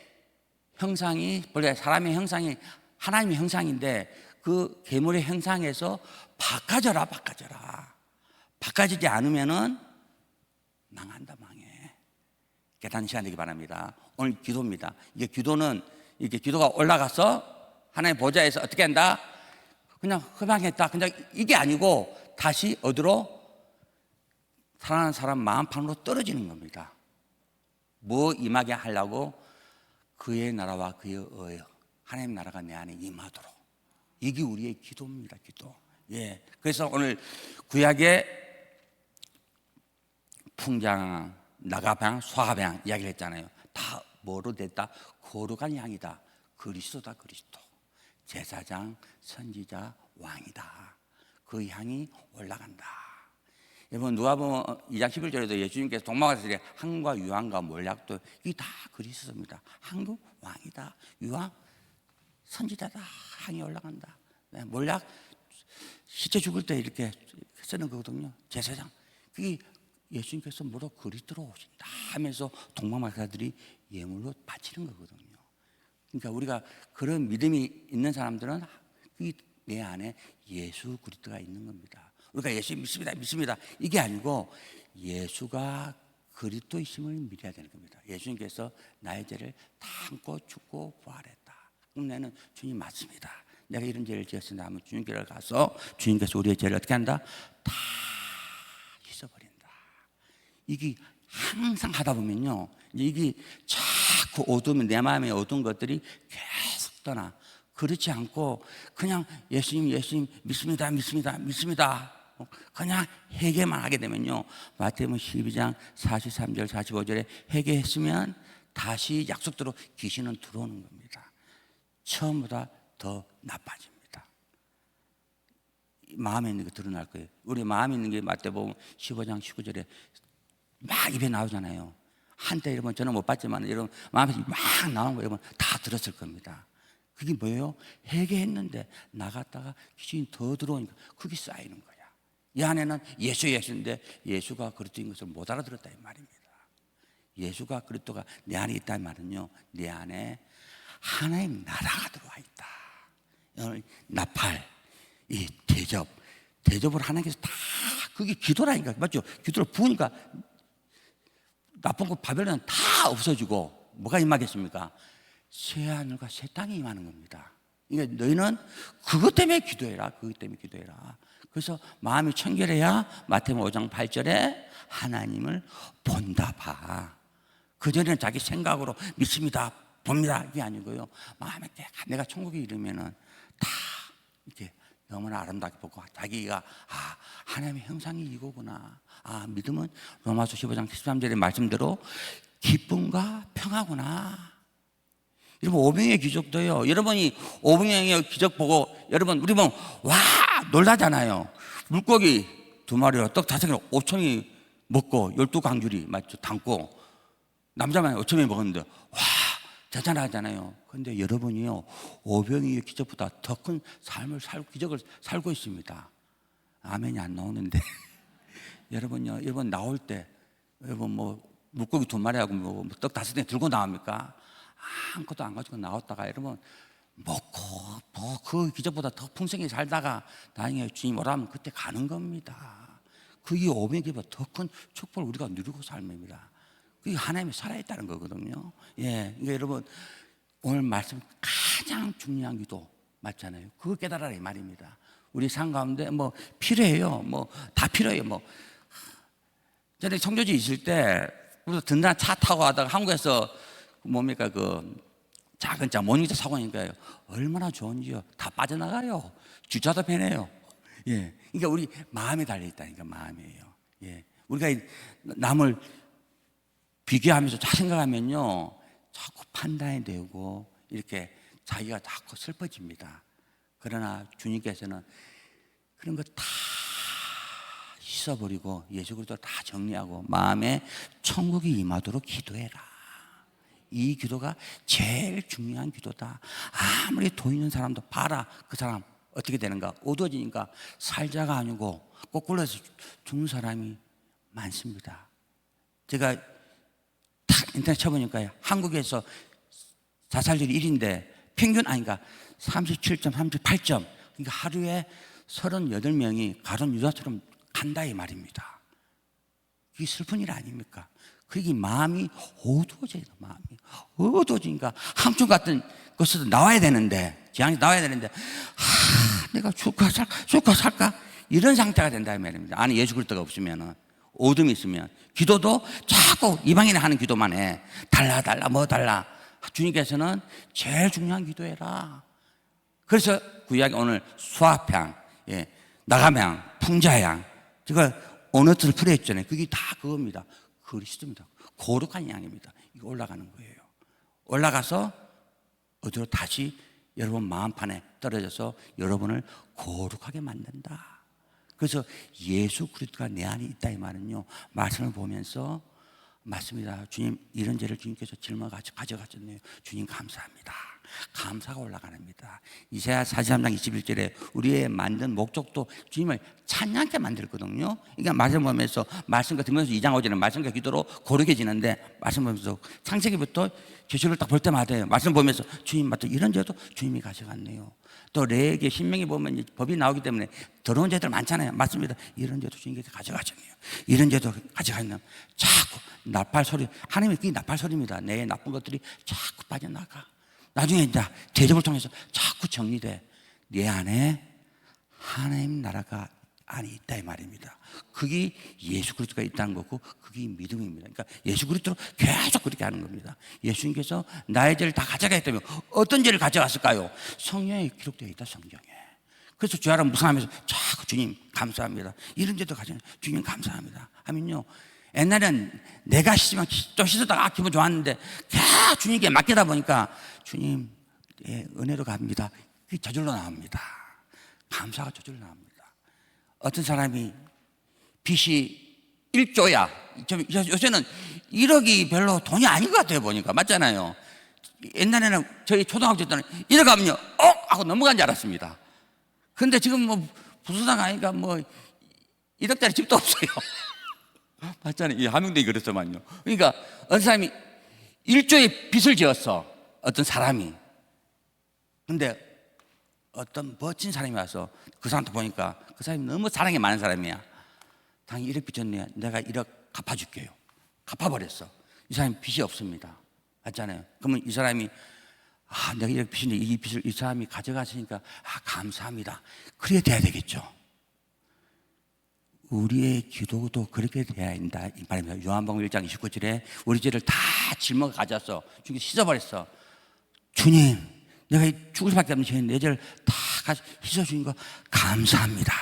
형상이 원래 사람의 형상이 하나님의 형상인데 그 괴물의 형상에서 바꿔져라. 바꿔지지 않으면은 망한다, 망해. 깨닫는 시간 되기 바랍니다. 오늘 기도입니다. 이게 기도가 올라가서 하나님의 보좌에서 어떻게 한다? 그냥 허망했다. 그냥 이게 아니고 다시 어디로? 사랑하는 사람 마음판으로 떨어지는 겁니다. 뭐 임하게 하려고? 그의 나라와 그의 의, 하나님 나라가 내 안에 임하도록. 이게 우리의 기도입니다, 기도. 예. 그래서 오늘 구약의 풍장, 나가방, 소가방 이야기를 했잖아요. 다 뭐로 됐다? 거룩한 양이다. 그리스도다, 그리스도. 제사장, 선지자, 왕이다. 그 향이 올라간다. 여러분 누가복음 2장 11절에도 예수님께서 동방에서 항과 유황과 몰약도 이게 다 그리스도입니다. 항도 왕이다. 유황 선지자다. 향이 올라간다. 몰약 시체 죽을 때 이렇게 쓰는 거거든요. 제사장. 그게 예수님께서 뭐로 그리스도로 오신다 하면서 동방마사들이 예물로 바치는 거거든요. 그러니까 우리가 그런 믿음이 있는 사람들은 내 안에 예수 그리스도가 있는 겁니다. 우리가 예수 믿습니다. 이게 아니고 예수가 그리스도이심을 믿어야 되는 겁니다. 예수님께서 나의 죄를 다 안고 죽고 부활했다. 그럼 나는 주님 맞습니다. 내가 이런 죄를 지었으나 하면 주님께로 가서 주님께서 우리의 죄를 어떻게 한다? 다 씻어버린다. 이게 항상 하다 보면요, 이게 자꾸 어두우면 내 마음에 어두운 것들이 계속 떠나. 그렇지 않고 그냥 예수님 믿습니다. 그냥 회개만 하게 되면요, 마태복음 12장 43절 45절에 회개했으면 다시 약속대로 귀신은 들어오는 겁니다. 처음보다 더 나빠집니다. 마음에 있는 게 드러날 거예요. 우리 마음에 있는 게 마태복음 15장 19절에 막 입에 나오잖아요. 한때 여러분 저는 못 봤지만 여러분 마음에서 막 나온 거 여러분 다 들었을 겁니다. 그게 뭐예요? 회개했는데 나갔다가 귀신이 더 들어오니까 그게 쌓이는 거야. 이 안에는 예수인데 예수가 그리스도인 것을 못 알아들었다 이 말입니다. 예수가 그리스도가 내 안에 있다는 말은요, 내 안에 하나님 나라가 들어와 있다. 나팔, 이 대접을 하나님께서 다 그게 기도라니까, 맞죠? 기도를 부으니까 나쁜 것 바벨론은 다 없어지고 뭐가 임하겠습니까? 새 하늘과 새 땅이 임하는 겁니다. 그러니까 너희는 그것 때문에 기도해라. 그래서 마음이 청결해야 마태복음 5장 8절에 하나님을 본다 봐. 그전에는 자기 생각으로 믿습니다, 봅니다 이게 아니고요, 마음에 내가 천국에 이르면은 다 이렇게 너무나 아름답게 보고 자기가 하나님의 형상이 이거구나. 믿음은 로마서 15장 13절의 말씀대로 기쁨과 평화구나. 여러분 오병이의 기적도요, 여러분이 오병이의 기적 보고 여러분 우리 보면 와 놀라잖아요. 물고기 2마리와 떡 5개로 5천이 먹고 12강줄이 맞죠, 담고 남자만 5천이 먹었는데 와 대단하잖아요. 그런데 여러분이요, 오병이의 기적보다 더 큰 삶을 기적을 살고 있습니다. 아멘이 안 나오는데 여러분요, 여러분 나올 때 여러분 뭐 물고기 2마리하고 뭐 떡 5개 들고 나옵니까? 아무것도 안 가지고 나왔다가 여러분 먹고 뭐 그 기적보다 더 풍성히 살다가 나중에 주님 오라면 그때 가는 겁니다. 그게 500개보다 더 큰 축복을 우리가 누리고 삶입니다. 그게 하나님이 살아있다는 거거든요. 예, 그러니까 여러분 오늘 말씀 가장 중요한 기도 맞잖아요. 그거 깨달아라 이 말입니다. 우리 삶 가운데 뭐 필요해요. 뭐 다 필요해요. 뭐 전에 청교지 있을 때 우리도 든든한 차 타고 가다가 한국에서 뭡니까 그 작은 차 모닝차 사고 나니까요. 얼마나 좋은지요. 다 빠져나가요. 주차도 편해요. 예, 그러니까 우리 마음에 달려 있다니까 마음이에요. 예, 우리가 남을 비교하면서 잘 생각하면요, 자꾸 판단이 되고 이렇게 자기가 자꾸 슬퍼집니다. 그러나 주님께서는 그런 거 다 씻어버리고 예수 그리스도를 다 정리하고 마음에 천국이 임하도록 기도해라. 이 기도가 제일 중요한 기도다. 아무리 돈 있는 사람도 봐라. 그 사람 어떻게 되는가? 어두워지니까 살자가 아니고 거꾸로 해서 죽는 사람이 많습니다. 제가 딱 인터넷 쳐보니까 한국에서 자살률이 1인데 평균 아닌가 37점, 38점. 그러니까 하루에 38명이 가론 유다처럼 간다 이 말입니다. 그게 슬픈 일 아닙니까? 그게 마음이 어두워져요. 마음이 어두워지니까 함정 같은 것에서 나와야 되는데, 지향에서 나와야 되는데, 내가 죽을까 살까 이런 상태가 된다 이 말입니다. 안에 예수 그리스도가 없으면, 어둠이 있으면 기도도 자꾸 이방인이 하는 기도만 해. 달라 뭐 달라. 주님께서는 제일 중요한 기도해라. 그래서 구약에 오늘 수압향, 예, 나감향, 풍자향, 제가 언어틀을 풀어했잖아요. 그게 다 그겁니다. 그리스도입니다. 거룩한 양입니다. 이거 올라가는 거예요. 올라가서 어디로 다시 여러분 마음판에 떨어져서 여러분을 거룩하게 만든다. 그래서 예수 그리스도가 내 안에 있다 이 말은요, 말씀을 보면서 맞습니다. 주님 이런 죄를 주님께서 짊어져 가져가셨네요. 주님 감사합니다. 감사가 올라가랍니다. 이사야 43장 21절에 우리의 만든 목적도 주님을 찬양케 만들거든요. 그러니까 말씀 보면서 말씀과 들으면서 2장 5절은 말씀과 기도로 고르게지는데 말씀 보면서 창세기부터 계시를 딱 볼 때마다 말씀 보면서 주님 맞다 이런 죄도 주님이 가져갔네요. 또 레위기 신명기 보면 법이 나오기 때문에 더러운 죄들 많잖아요. 맞습니다. 이런 죄도 주님께서 가져가셨네요. 이런 죄도 가져갔네요. 자꾸 나팔 소리, 하나님의 그게 나팔 소리입니다. 내 나쁜 것들이 자꾸 빠져나가. 나중에 이제 대접을 통해서 자꾸 정리돼. 내 안에 하나님 나라가 안에 있다 이 말입니다. 그게 예수 그리스도가 있다는 거고 그게 믿음입니다. 그러니까 예수 그리스도로 계속 그렇게 하는 겁니다. 예수님께서 나의 죄를 다 가져가겠다면 어떤 죄를 가져갔을까요? 성경에 기록되어 있다. 성경에. 그래서 주야를 묵상하면서 자꾸 주님 감사합니다. 이런 죄도 가져가 주님 감사합니다 하면요, 옛날에는 내가 씻으면 또 씻었다가 기분 좋았는데 계속 주님께 맡기다 보니까 주님 은혜로 갑니다. 그게 저절로 나옵니다. 감사가 저절로 나옵니다. 어떤 사람이 빚이 1조야. 요새는 1억이 별로 돈이 아닌 것 같아요 보니까. 맞잖아요. 옛날에는 저희 초등학교 때는 1억 하면요 하고 넘어간 줄 알았습니다. 근데 지금 뭐 부수당 하니까 뭐 1억짜리 집도 없어요. 맞잖아요. 이 함영대이 그랬더만요. 그러니까 어떤 사람이 1조의 빚을 지었어. 어떤 사람이. 근데 어떤 멋진 사람이 와서 그 사람한테 보니까 그 사람이 너무 사랑이 많은 사람이야. 당연히 1억 빚졌네. 내가 1억 갚아줄게요. 갚아버렸어. 이 사람이 빚이 없습니다. 맞잖아요. 그러면 이 사람이 내가 1억 빚인데 이 빚을 이 사람이 가져갔으니까 감사합니다. 그래야 돼야 되겠죠. 우리의 기도도 그렇게 돼야 한다 이 말입니다. 요한복음 1장 29절에 우리 죄를 다 짊어 가져서 주님 씻어버렸어. 주님 내가 죽을 수밖에 없는 죄인 내 죄를 다 씻어주신 거 감사합니다.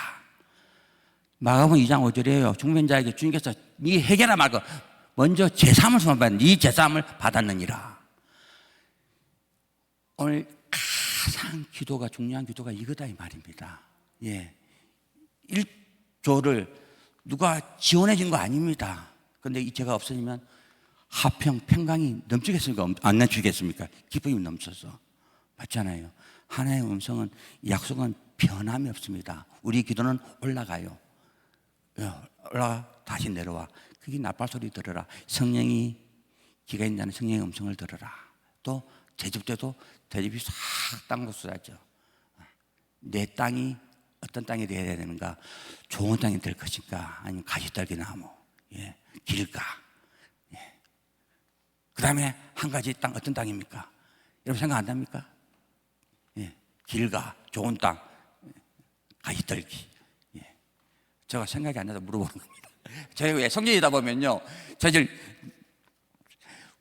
마가복음 2장 5절에요. 죽는 자에게 주님께서 네 해결하 말고 먼저 제사함을 수반받는 네 제사함을 받았느니라. 오늘 가장 기도가 중요한 기도가 이거다 이 말입니다. 예, 1조를 누가 지원해 준 거 아닙니다. 그런데 이 죄가 없어지면 하평 평강이 넘치겠습니까? 안 넘치겠습니까? 기쁨이 넘쳐서. 맞잖아요. 하나님의 음성은 약속은 변함이 없습니다. 우리 기도는 올라가요. 올라가 다시 내려와. 그게 나팔 소리 들어라. 성령이 기가 있는 자는 성령의 음성을 들어라. 또 대접 때도 대접이 싹 땅으로 쏟아져. 내 땅이 어떤 땅이 되어야 되는가? 좋은 땅이 될 것인가? 아니면 가시떨기 나무, 길가. 그 다음에 한 가지 땅, 어떤 땅입니까? 여러분 생각 안 납니까? 길가, 좋은 땅, 가시떨기. 제가 생각이 안 나서 물어보는 겁니다. 저희가 왜 성경이다 보면요, 저희들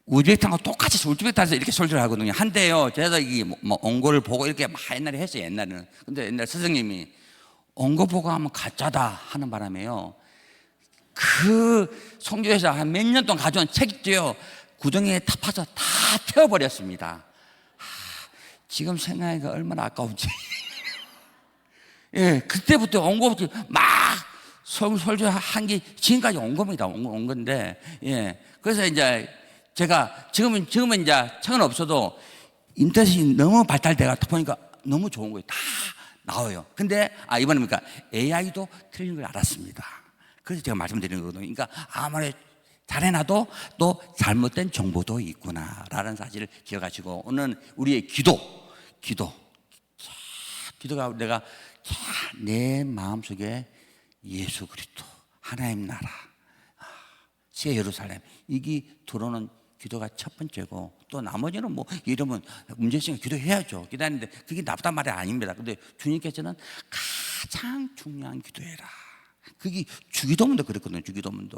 우즈베키스탄과 똑같이 우즈베키스탄에서 이렇게 설교를 하거든요. 한데요, 제가 이 원고를 보고 이렇게 막 옛날에 했어요, 옛날에는. 근데 옛날 스승님이 원고 보고 하면 가짜다 하는 바람에요, 그 성교에서 한 몇 년 동안 가져온 책도요, 구덩이에 다 파서 다 태워버렸습니다. 지금 생각하니까 얼마나 아까운지. 그때부터 원고부터 막 설교한 게 지금까지 온 겁니다. 온 건데, 그래서 이제 제가 지금은 이제 책은 없어도 인터넷이 너무 발달돼가 보니까 너무 좋은 거예요. 다 나와요. 근데 이번에 그러니까 AI도 틀린 걸 알았습니다. 그래서 제가 말씀드리는 거거든요. 그러니까 아무리 잘해놔도 또 잘못된 정보도 있구나라는 사실을 기억하시고, 오늘 우리의 기도가 내가 내 마음속에 예수 그리스도 하나님 나라 새 예루살렘 이게 들어오는 기도가 첫 번째고, 또 나머지는 뭐 이러면 문제 있으면 기도해야죠. 기도하는데 그게 나쁘단 말이 아닙니다. 근데 주님께서는 가장 중요한 기도해라. 그게 주기도문도 그랬거든요. 주기도문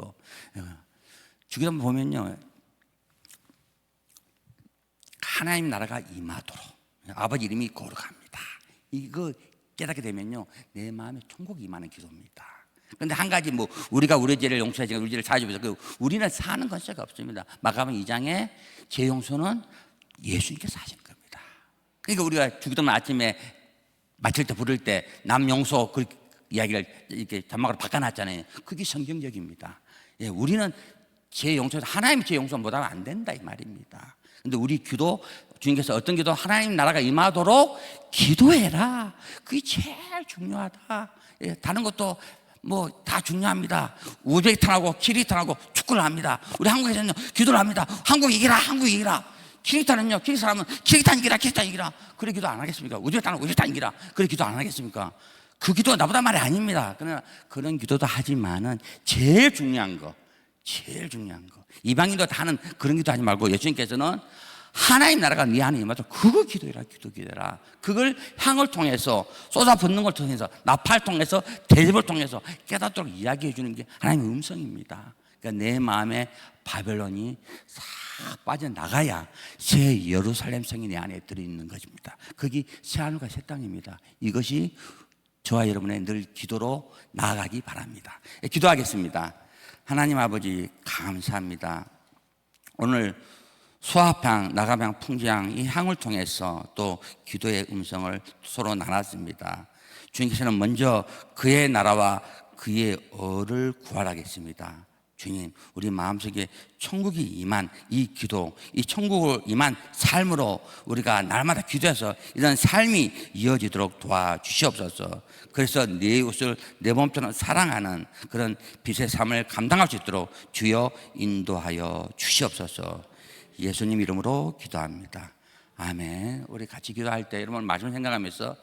보면요, 하나님 나라가 임하도록 아버지 이름이 거룩합니다. 이거 깨닫게 되면요, 내 마음에 천국이 임하는 기도입니다. 그런데 한 가지 우리가 우리 죄를 용서하지, 우리 죄를 사해주면서 우리는 사는 건세가 없습니다. 마가복음 2장에 죄 용서는 예수님께서 하시는 겁니다. 그러니까 우리가 주기도문 아침에 마칠 때 부를 때 남 용서 그 이야기를 이렇게 자막으로 바꿔놨잖아요. 그게 성경적입니다. 우리는 죄 용서, 하나님 죄 용서 못하면 안 된다 이 말입니다. 근데 우리 기도, 주님께서 어떤 기도, 하나님 나라가 임하도록 기도해라. 그게 제일 중요하다. 다른 것도 다 중요합니다. 우즈베키스탄하고 키르기스탄하고 축구를 합니다. 우리 한국에서는 기도를 합니다. 한국 이기라. 키르기스탄은요, 키르기스탄 이기라. 그래 기도 안 하겠습니까? 우즈베키스탄 이기라. 그래 기도 안 하겠습니까? 그 기도가 나보다 말이 아닙니다. 그러나 그런 기도도 하지만은 제일 중요한 거, 이방인도 다 하는 그런 기도 하지 말고, 예수님께서는 하나님 나라가 네 안에 임하도록 그거 기도해라. 그걸 향을 통해서, 쏟아붓는 걸 통해서, 나팔 통해서, 대접을 통해서 깨닫도록 이야기해 주는 게 하나님의 음성입니다. 그러니까 내 마음에 바벨론이 싹 빠져나가야 새 예루살렘 성이 내 안에 들어있는 것입니다. 그게 새 하늘과 새 땅입니다. 이것이 저와 여러분의 늘 기도로 나아가기 바랍니다. 기도하겠습니다. 하나님 아버지 감사합니다. 오늘 수아향, 나가향, 풍지향 이 향을 통해서 또 기도의 음성을 서로 나눴습니다. 주님께서는 먼저 그의 나라와 그의 의를 구하라겠습니다. 주님, 우리 마음속에 천국이 임한 이 기도, 이 천국을 임한 삶으로 우리가 날마다 기도해서 이런 삶이 이어지도록 도와주시옵소서. 그래서 내 이웃을 내 몸처럼 사랑하는 그런 빛의 삶을 감당할 수 있도록 주여 인도하여 주시옵소서. 예수님 이름으로 기도합니다. 아멘. 우리 같이 기도할 때 여러분 말씀 생각하면서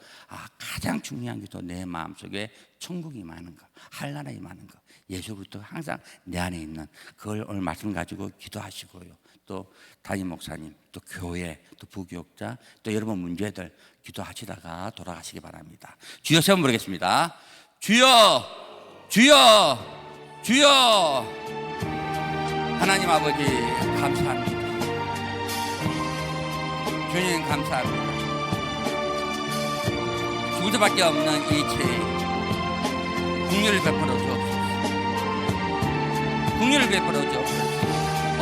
가장 중요한 기도, 내 마음속에 천국이 임하는 거, 한나라 임하는 거, 예수 그리스도 항상 내 안에 있는 그걸 오늘 말씀 가지고 기도하시고요. 또 담임 목사님, 또 교회, 또 부교육자, 또 여러분 문제들 기도하시다가 돌아가시기 바랍니다. 주여 세 번 부르겠습니다. 주여, 주여, 주여. 하나님 아버지 감사합니다. 주님 감사합니다. 죽을 수밖에 없는 이 죄 긍휼을 베풀어 주옵소서. 긍휼을 베풀어 주옵소서.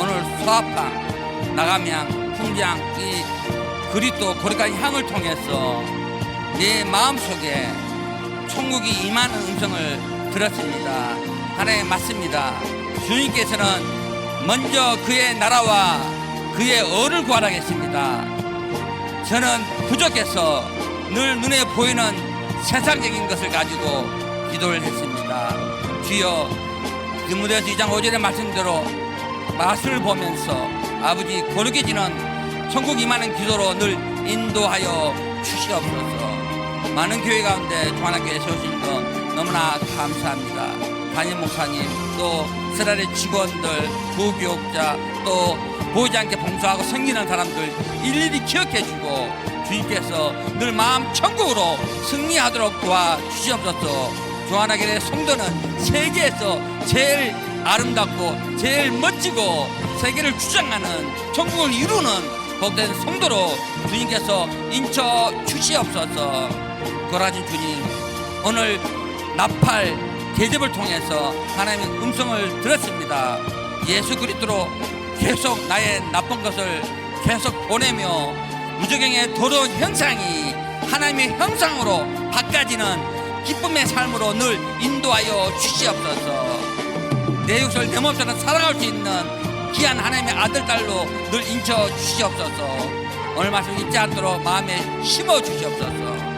오늘 수아향, 나가향, 풍지향 이 그리스도 거룩한 향을 통해서 내 마음속에 천국이 임하는 음성을 들었습니다. 하나님 맞습니다. 주님께서는 먼저 그의 나라와 그의 의를 구하라겠습니다. 저는 부족해서 늘 눈에 보이는 세상적인 것을 가지고 기도를 했습니다. 주여, 디모데서 2장 5절의 말씀대로 맛을 보면서 아버지 거룩해지는 천국 임하는 기도로 늘 인도하여 주시옵소서. 많은 교회 가운데 중환학교에 세우신 것 너무나 감사합니다. 담임 목사님, 또 스라의 직원들, 부교육자, 또 보이지 않게 봉사하고 섬기는 사람들 일일이 기억해주고 주님께서 늘 마음 천국으로 승리하도록 도와주시옵소서. 중환학교의 성도는 세계에서 제일 아름답고 제일 멋지고 세계를 주장하는 천국을 이루는 복된 성도로 주님께서 인쳐 주시옵소서. 거라진 주님, 오늘 나팔 대접을 통해서 하나님의 음성을 들었습니다. 예수 그리스도로 계속 나의 나쁜 것을 계속 보내며 무저경의 더러운 형상이 하나님의 형상으로 바꿔지는 기쁨의 삶으로 늘 인도하여 주시옵소서. 내 육설 내 몸처럼 살아갈 수 있는 귀한 하나님의 아들, 딸로 늘 인쳐 주시옵소서. 오늘 말씀 잊지 않도록 마음에 심어 주시옵소서.